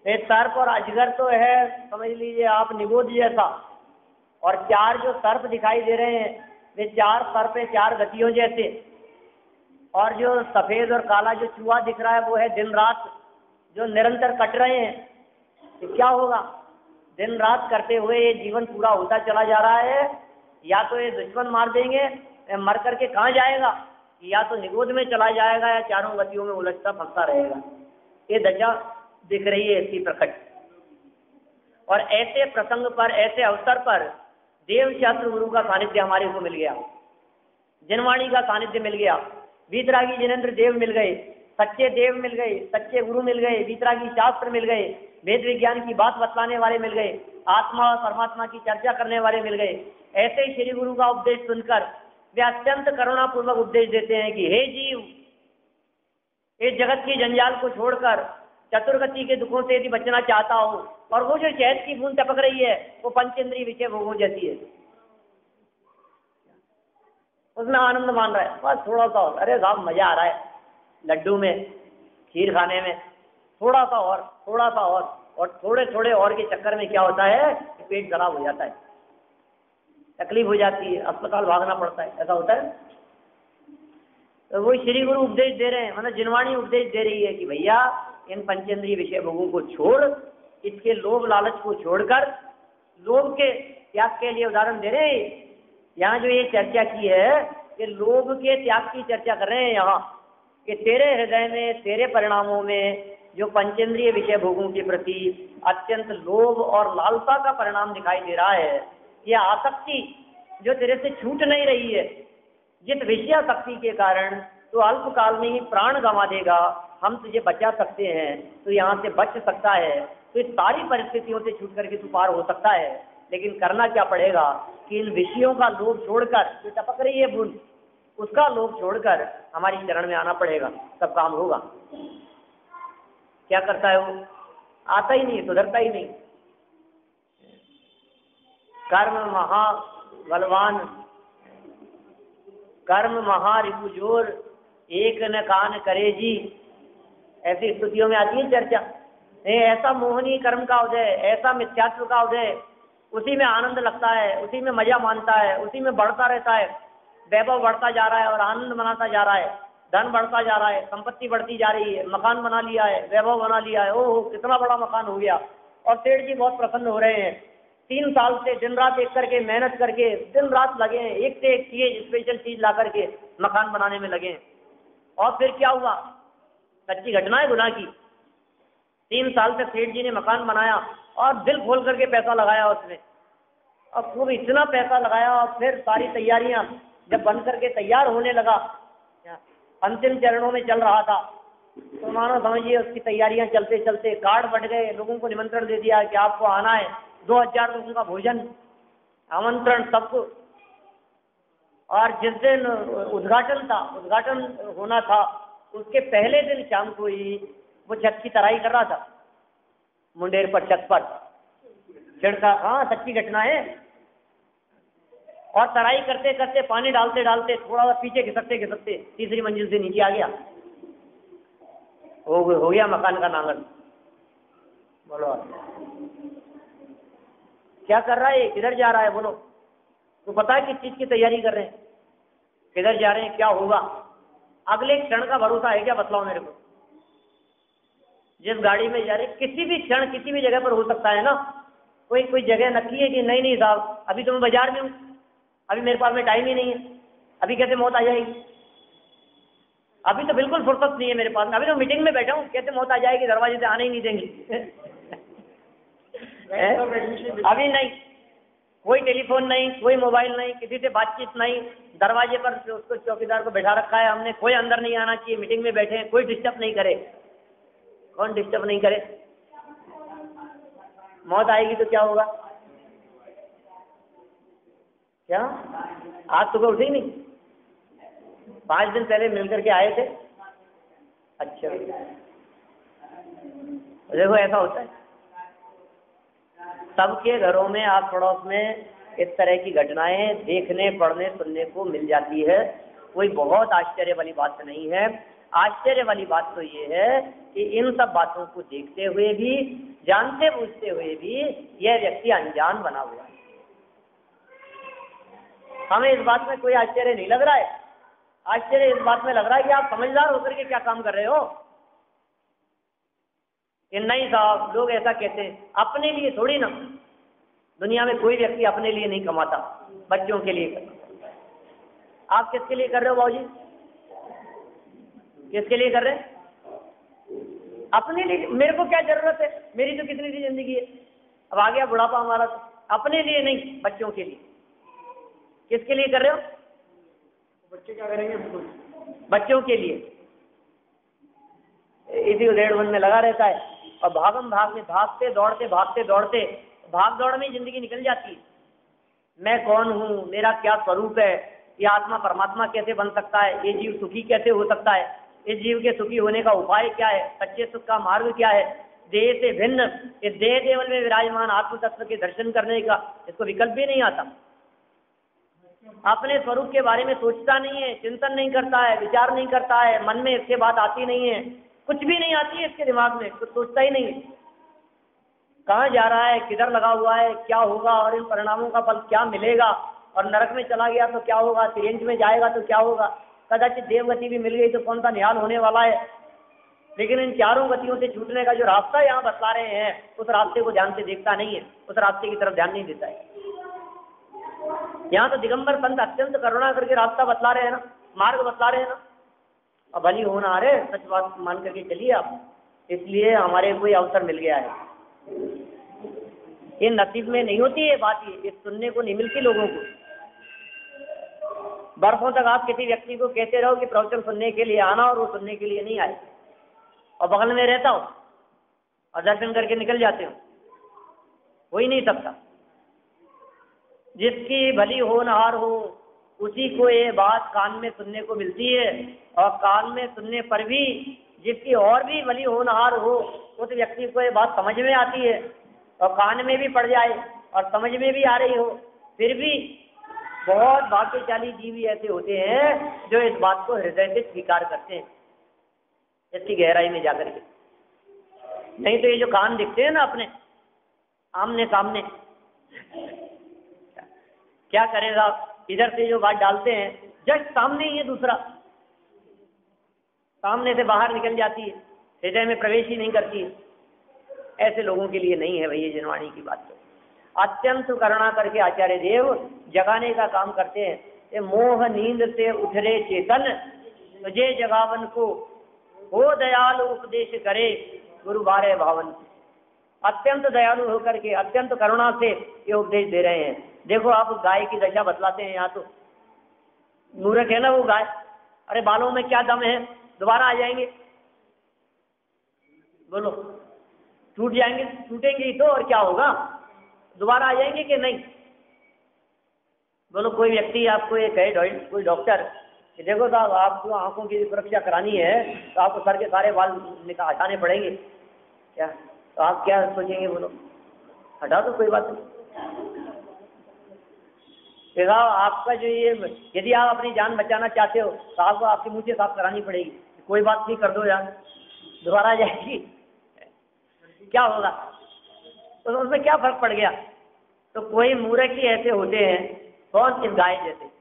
ये सर्प और अजगर तो है, समझ लीजिए आप, निगोद जैसा। और चार जो सर्प दिखाई दे रहे हैं, वे चार सर्प है, चार गतियों जैसे। और जो सफेद और काला जो चूहा दिख रहा है, वो है दिन रात, जो निरंतर कट रहे हैं। तो क्या होगा? दिन रात करते हुए ये जीवन पूरा होता चला जा रहा है। या तो ये दुश्मन मार देंगे, मर करके कहाँ जाएगा, या तो निगोद में चला जाएगा, या चारों गतियों में उलझता फंसता रहेगा। ये दशा दिख रही है इसकी प्रकट। और ऐसे प्रसंग पर, ऐसे अवसर पर देव शास्त्र गुरु का सानिध्य हमारे को मिल गया, जिनवाणी का सानिध्य मिल गया, वीतरागी जिनेंद्र देव मिल गए, सच्चे देव मिल गए, सच्चे गुरु मिल गए, वीतरागी शास्त्र मिल गए, वेद विज्ञान की बात बतलाने वाले मिल गए, आत्मा और परमात्मा की चर्चा करने वाले मिल गए। ऐसे ही श्री गुरु का उपदेश सुनकर वे अत्यंत करुणापूर्वक उपदेश देते हैं कि हे जीव, इस जगत की जंजाल को छोड़कर चतुर्गति के दुखों से यदि बचना चाहता हो, और वो जो शहद की बूंद टपक रही है, वो पंचेंद्रीय विषय भोगों जैसी है, उसमें आनंद मान रहा है, बस थोड़ा सा और, अरे साहब मजा आ रहा है लड्डू में, खीर खाने में, थोड़ा सा और, थोड़ा सा और थोड़े थोड़े और के चक्कर में क्या होता है, पेट खराब हो जाता है, तकलीफ हो जाती है, अस्पताल भागना पड़ता है, ऐसा होता है। तो वही श्री गुरु उपदेश दे रहे हैं, मतलब जिनवाणी उपदेश दे रही है कि भैया इन पंचेंद्रीय विषय भोगों को छोड़, इसके लोभ लालच को छोड़कर लोभ के त्याग के लिए उदाहरण दे रहे हैं। यहाँ जो ये चर्चा की है, ये लोभ के त्याग की चर्चा कर रहे हैं यहाँ, कि तेरे हृदय में, तेरे परिणामों में जो पंचेंद्रीय विषय भोगों के प्रति अत्यंत लोभ और लालसा का परिणाम दिखाई दे रहा है, यह आसक्ति जो तेरे से छूट नहीं रही है, जिस विषयासक्ति के कारण तो अल्पकाल में ही प्राण गंवा देगा, हम तुझे बचा सकते हैं, तो यहाँ से बच सकता है, तो इस सारी परिस्थितियों से छूट करके तू पार हो सकता है। लेकिन करना क्या पड़ेगा कि इन विषयों का लोभ छोड़कर, जो टपक रही है बूंद, उसका लोभ छोड़कर हमारी शरण में आना पड़ेगा, तब काम होगा। क्या करता है वो? आता ही नहीं, सुधरता ही नहीं। कर्म महा बलवान, कर्म महा रिपुजोर, एक न कान करे जी, ऐसी स्तुतियों में आती है चर्चा। ऐसा मोहनीय कर्म का उदय, ऐसा मिथ्यात्व का उदय, उसी में आनंद लगता है, उसी में मजा मानता है, उसी में बढ़ता रहता है, वैभव बढ़ता जा रहा है और आनंद मनाता जा रहा है, धन बढ़ता जा रहा है, संपत्ति बढ़ती जा रही है, मकान बना लिया है, वैभव बना लिया है, ओहो कितना बड़ा मकान हो गया, और सेठ जी बहुत प्रसन्न हो रहे हैं। 3 साल से दिन रात एक करके मेहनत करके दिन रात लगे हैं, एक से एक चीज, स्पेशल चीज ला करके मकान बनाने में लगे हैं। और फिर क्या हुआ? सच्ची घटना है गुनाह की। 3 साल से सेठ जी ने मकान बनाया और दिल खोल करके पैसा लगाया उसने, और खूब इतना पैसा लगाया, और फिर सारी तैयारियां जब बन करके तैयार होने लगा, अंतिम चरणों में चल रहा था, तो मानो समझिए उसकी तैयारियां चलते चलते कार्ड बट गए, लोगों को निमंत्रण दे दिया कि आपको आना है, 2000 लोगों का भोजन आमंत्रण सबको। और जिस दिन उद्घाटन होना था, उसके पहले दिन शाम को ही वो छत की तराई कर रहा था, मुंडेर पर छत पर छिड़का। हाँ, सच्ची घटना है। और तराई करते करते पानी डालते डालते थोड़ा सा पीछे घिसकते घिसकते तीसरी मंजिल से नीचे आ गया, हो गया मकान का नांगल। बोलो क्या कर रहा है, किधर जा रहा है? बोलो, तो पता है किस चीज की तैयारी कर रहे हैं, किधर जा रहे हैं, क्या होगा अगले क्षण का भरोसा है क्या? बतलाओ मेरे को। जिस गाड़ी में जा रहे किसी भी क्षण किसी भी जगह पर हो सकता है ना। कोई जगह नक्की है कि नहीं साहब, अभी तो मैं बाजार में हूँ, अभी मेरे पास में टाइम ही नहीं है, अभी कैसे मौत आ जाएगी, अभी तो बिल्कुल फुर्सत नहीं है मेरे पास में, अभी तो मीटिंग में बैठा हूँ, कैसे मौत आ जाएगी, दरवाजे से आने ही नहीं देंगे। अभी नहीं, कोई टेलीफोन नहीं, कोई मोबाइल नहीं, किसी से बातचीत नहीं, दरवाजे पर उसको चौकीदार को बैठा रखा है हमने, कोई अंदर नहीं आना चाहिए, मीटिंग में बैठे हैं, कोई डिस्टर्ब नहीं करे। कौन डिस्टर्ब नहीं करे? मौत आएगी तो क्या होगा? क्या आज सुबह उठे ही नहीं? 5 दिन पहले मिलकर के आए थे। अच्छा, देखो ऐसा होता है सबके घरों में, आप पड़ोस में इस तरह की घटनाएं देखने, पढ़ने, सुनने को मिल जाती है। कोई बहुत आश्चर्य वाली बात नहीं है। आश्चर्य वाली बात तो ये है कि इन सब बातों को देखते हुए भी, जानते बूझते हुए भी यह व्यक्ति अनजान बना हुआ है। हमें इस बात में कोई आश्चर्य नहीं लग रहा है। आश्चर्य इस बात में लग रहा है कि आप समझदार होकर के क्या काम कर रहे हो। कि नहीं साहब, लोग ऐसा कहते हैं, अपने लिए थोड़ी ना। दुनिया में कोई व्यक्ति अपने लिए नहीं कमाता, बच्चों के लिए करता। आप किसके लिए कर रहे हो बाबूजी? किसके लिए कर रहे हैं? अपने लिए। मेरे को क्या जरूरत है, मेरी तो कितनी सी जिंदगी है, अब आ गया बुढ़ापा हमारा, तो अपने लिए नहीं, बच्चों के लिए। किसके लिए कर रहे हो? बच्चे क्या करेंगे? बच्चों के लिए। इसी उधेड़-बुन में लगा रहता है और भागम भाग में भागते दौड़ते भाग दौड़ में जिंदगी निकल जाती है। मैं कौन हूँ, मेरा क्या स्वरूप है, ये आत्मा परमात्मा कैसे बन सकता है, ये जीव सुखी कैसे हो सकता है, इस जीव के सुखी होने का उपाय क्या है, सच्चे सुख का मार्ग क्या है, देह से भिन्न इस देह देवल में विराजमान आत्म तत्व के दर्शन करने का इसको विकल्प भी नहीं आता। अपने स्वरूप के बारे में सोचता नहीं है, चिंतन नहीं करता है, विचार नहीं करता है, मन में इसके बात आती नहीं है, कुछ भी नहीं आती है इसके दिमाग में, कुछ सोचता ही नहीं है। कहाँ जा रहा है, किधर लगा हुआ है, क्या होगा और इन परिणामों का फल क्या मिलेगा, और नरक में चला गया तो क्या होगा, तिरंज में जाएगा तो क्या होगा, कदाचित देवगति भी मिल गई तो कौन सा निहाल होने वाला है। लेकिन इन चारों गतियों से छूटने का जो रास्ता यहाँ बतला रहे हैं, उस रास्ते को ध्यान से देखता नहीं है, उस रास्ते की तरफ ध्यान नहीं देता है। यहाँ तो दिगंबर संत अत्यंत करुणा करके रास्ता बतला रहे हैं ना, मार्ग बतला रहे हैं ना। अब भली होना आ रहे, सच बात मान करके चलिए आप। इसलिए हमारे कोई अवसर मिल गया है, ये नसीब में नहीं होती है बात, ये सुनने को नहीं मिलती लोगों को। बरसों तक आप किसी व्यक्ति को कहते रहो कि प्रवचन सुनने के लिए आना, और वो सुनने के लिए नहीं आए, और बगल में रहता हो और दर्शन करके निकल जाते हो, हो ही नहीं सकता। जिसकी भली होनहार हो उसी को ये बात कान में सुनने को मिलती है, और कान में सुनने पर भी जिसकी और भी भली होनहार हो उस व्यक्ति को ये बात समझ में आती है, और कान में भी पड़ जाए और समझ में भी आ रही हो, फिर भी बहुत भाग्यशाली जीवी ऐसे होते हैं जो इस बात को हृदय से स्वीकार करते हैं, इसकी गहराई में जाकर के। नहीं तो ये जो कान दिखते हैं ना अपने आमने सामने, क्या करेगा, इधर से जो बात डालते हैं जस्ट सामने ही है, दूसरा सामने से बाहर निकल जाती है, हृदय में प्रवेश ही नहीं करती है। ऐसे लोगों के लिए नहीं है भाई ये जिनवाणी की बात। तो अत्यंत करुणा करके आचार्य देव जगाने का काम करते हैं। ये मोह नींद से उठ रे चेतन, तुझे जगावन को हो दयालु उपदेश करे, गुरु बारे भावन। अत्यंत दयालु होकर के अत्यंत करुणा से ये उपदेश दे रहे हैं। देखो आप गाय की दशा बतलाते हैं यहाँ, तो मूर्ख है ना वो गाय। अरे बालों में क्या दम है, दोबारा आ जाएंगे, बोलो टूट जाएंगे, टूटेंगे ही तो, और क्या होगा, दोबारा आ जाएंगे कि नहीं। बोलो कोई व्यक्ति आपको ये कहे, कोई डॉक्टर कि देखो साहब आपको आंखों की सुरक्षा करानी है तो आपको सर के सारे बाल हटाने पड़ेंगे क्या, तो आप क्या सोचेंगे, बोलो हटा दो कोई बात नहीं। तो साहब आपका जो ये, यदि आप अपनी जान बचाना चाहते हो तो आपको आपकी मूछें साफ करानी पड़ेगी, कोई बात नहीं कर दो यार, दोबारा आ जाएगी, क्या होगा, तो उसमें क्या फर्क पड़ गया। तो कोई मूर्ख ही ऐसे होते हैं, कौन, इस गाय जैसे।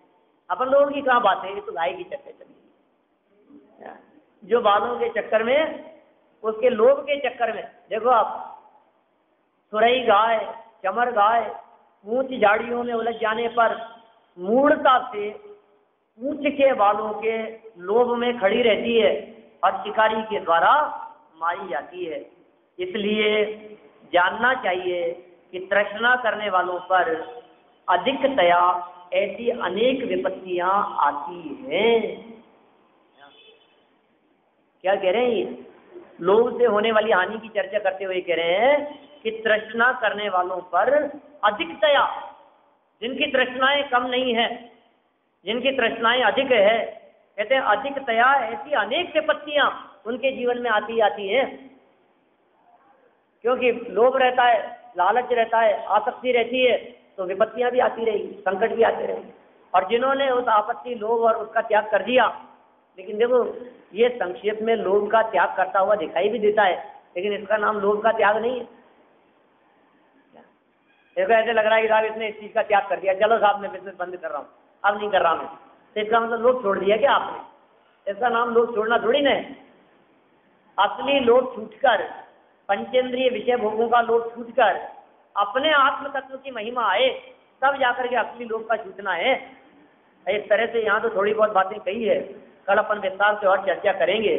अपन लोगों की कहाँ बात है, ये तो गाय की चक्कर चली, जो बालों के चक्कर में, उसके लोभ के चक्कर में। देखो आप, सुरई गाय, चमर गाय ऊंच झाड़ियों में उलझ जाने पर मूढ़ता से ऊंच के बालों के लोभ में खड़ी रहती है और शिकारी के द्वारा मारी जाती है। इसलिए जानना चाहिए कि तृष्णा करने वालों पर अधिकतया ऐसी अनेक विपत्तियां आती हैं। क्या कह रहे हैं ये, लोभ से होने वाली हानि की चर्चा करते हुए कह रहे हैं कि तृष्णा करने वालों पर अधिकतया, जिनकी तृष्णाएं कम नहीं है, जिनकी तृष्णाएं अधिक है, कहते हैं अधिकतया ऐसी अनेक विपत्तियां उनके जीवन में आती है। क्योंकि लोभ रहता है, लालच रहता है, आसक्ति रहती है, तो विपत्तियां भी आती रहेगी, संकट भी आते रहेंगे। और जिन्होंने उस आपत्ति, लोभ और उसका त्याग कर दिया, लेकिन देखो ये संक्षेप में लोभ का त्याग करता हुआ दिखाई भी देता है, लेकिन इसका नाम लोभ का त्याग नहीं है। देखो ऐसे लग रहा है कि साहब इसने इस चीज का त्याग कर दिया, चलो साहब मैं बिजनेस बंद कर रहा हूँ, अब नहीं कर रहा मैं, तो इसका मतलब लोभ छोड़ दिया क्या आपने, इसका नाम लोभ छोड़ना थोड़ी ना है। असली लोभ छूटकर, पंचेंद्रिय विषय भोगों का लोभ छूटकर अपने आत्म तत्व की महिमा आए, तब जाकर के असली लोभ का छूटना है। इस तरह से यहाँ तो थोड़ी बहुत बातें कही है, कल अपन विस्तार से और चर्चा करेंगे।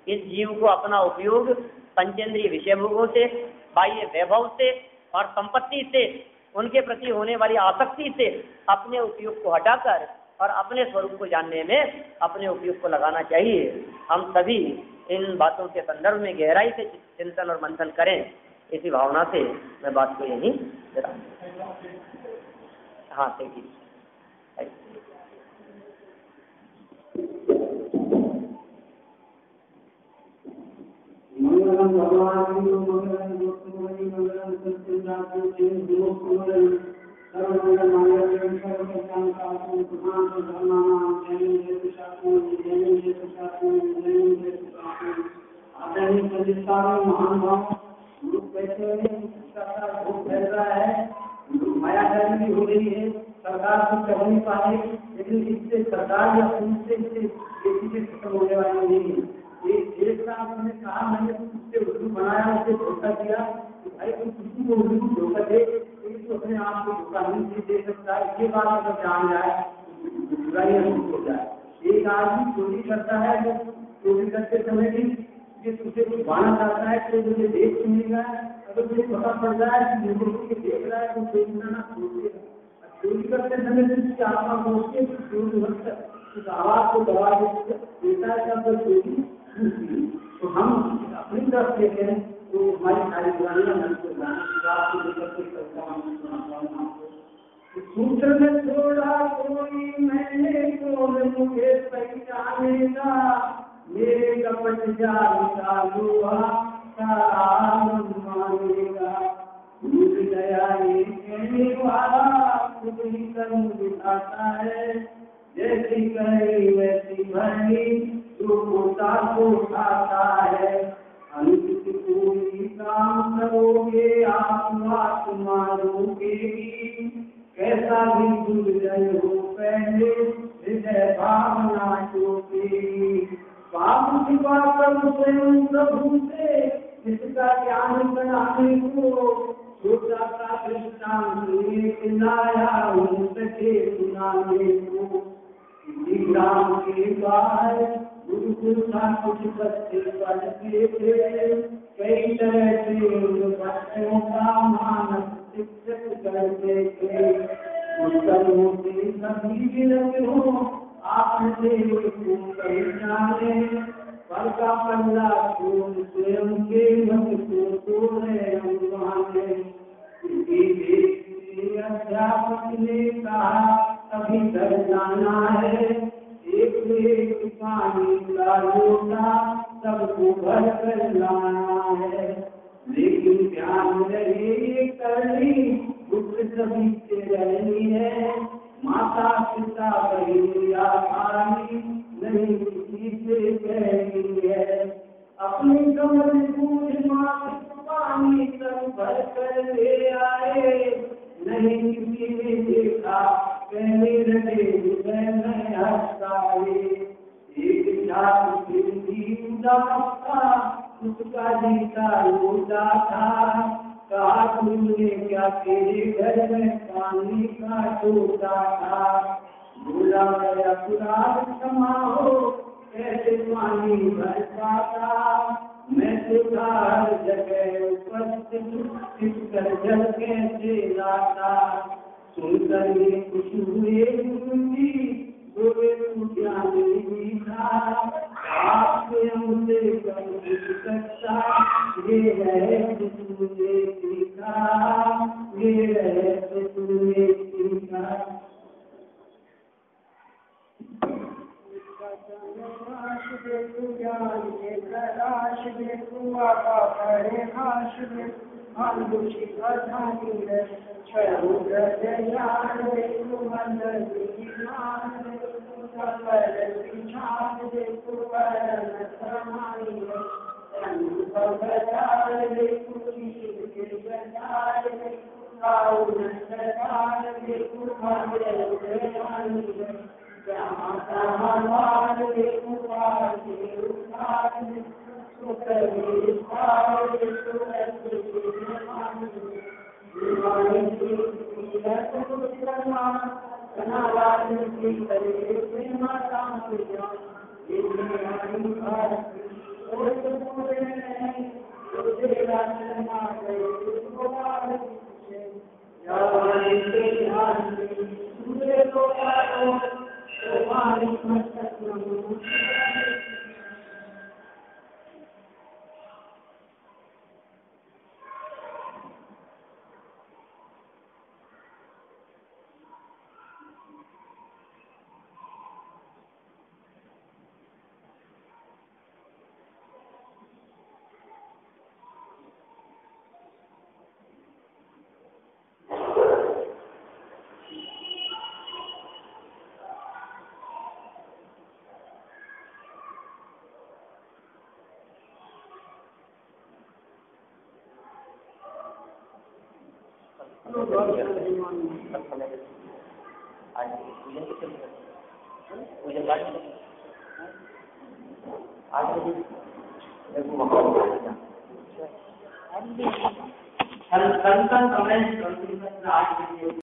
इस जीव को अपना उपयोग पंचेंद्रिय विषय भोगों से, बाह्य वैभव से और संपत्ति से, उनके प्रति होने वाली आसक्ति से अपने उपयोग को हटाकर और अपने स्वरूप को जानने में अपने उपयोग को लगाना चाहिए। हम सभी इन बातों के संदर्भ में गहराई से चिंतन और मंथन करें, इसी भावना से मैं बात को यहीं विराम। हाँ ठीक है। मंगलम भगवान मंगलम गोस्वामी मंगलम सत्यनारायण गोस्वामी सर्वमंगल मांगल्यं सर्वकामकांक्षं प्रणाम धर्माणां जय शास्त्रं जय शास्त्रं जय शास्त्रं। आदरणीय संस्थान महान भाव ग्रुप कैसे सरकार बहुत फैल रहा है, माया गर्मी हो रही है, सरकार कुछ कर नहीं पा रही, लेकिन इससे सरकार या उनसे ये चीजें खत्म होने वाली नहीं है। एक साहब ने कहा, मैंने उससे उर्दू बनाया, उसे धोखा दिया, भाई तुम किसी को उर्दू धोखा दे तो अपने आप को धोखा नहीं दे सकता है। ये बात अगर जान जाए बुराई हो जाए। एक आदमी चोरी करता है, तो चोरी करते समय भी ये तुझे कुछ बाना चाहता है तो मुझे देख सुनेगा, अगर तुझे पता पड़ जाए कि मुझे देख रहा है तो चोरी करना सोचेगा। चोरी करते समय उसकी आत्मा सोचती है चोरी उस आवाज को दबा देता है तब चोरी। तो हम अपनी तरफ से हैं तो हमारी सारी बुराइयां सूत्र में छोड़ा कोई मैंने तो मुझे पहचानेगा, मेरे कपट जाल का लोहा मानेगा। भूल गया ये कहने वाला खुद ही कर्म दिखाता है, जैसी कही वैसी भरी जो होता तो खाता है। अनुचित कोई काम करोगे आप मारोगे, कैसा भी दुर्जय हो पहले हृदय भावना चोके। पाप छिपा कर स्वयं प्रभु से इसका ज्ञान बनाने को, छोटा सा दृष्टांत लेके लाया हूँ सके सुनाने को। ग्राम के बाहर गुरुकुल था, कुछ बच्चे पढ़ते थे, कई तरह से बच्चों का मानस शिक्षक करते थे। उत्तर होते सभी विरत हो, आप आप देखो पहचाने पर का पल्ला खून स्वयं के मत को तोड़े अनवाने अध्यापक ने कहा अभी घर जाना है एक पानी का लोटा सबको भर कर लाना है लेकिन ध्यान रहे करनी गुप्त सभी से रहनी है माता पिता बहन या भाई नहीं किसी से कहनी है अपनी कमर बूझ मात पानी सब भर कर ले आए नहीं किसी ने देखा कहने लगे हृदय में हंसताए एक जात जिंदगी उदास था उसका जीता रोता था कहा तुमने क्या तेरे घर में पानी का टोटा था बोला मेरा पुराण क्षमा हो कैसे पानी भर पाता मैं तो हर जगह उपस्थित कर जल कैसे लाता सुनकर ये खुश हुए गुरुजी बोले तू ज्ञानी था आपसे हमसे कम कुछ सकता ये है तो तुमने सीखा ये है तो तुमने सीखा तलाश देखो ज्ञान के तलाश देखो आपा पढ़े हाश देखो आलूची अधानी है छरुद्र ज्ञान देखो मंदर ज्ञान देखो कमल पिछान देखो परम समानी है संगतार देखो शील के गदार देखो काउन सदार देखो मंदिर ज्ञानी है जहाँ तहाँ देखो पार देखो पार सुखदेव पार देखो ऐसे मान दीवानी की लखनऊ करना कनालाल की करे प्रेमा काम किया ये मेरी भारत और तो पूरे नहीं तुझे राजना गए तो बाहर से यावानी के ध्यान तुझे तो आओ तुम्हारी मस्तक में आज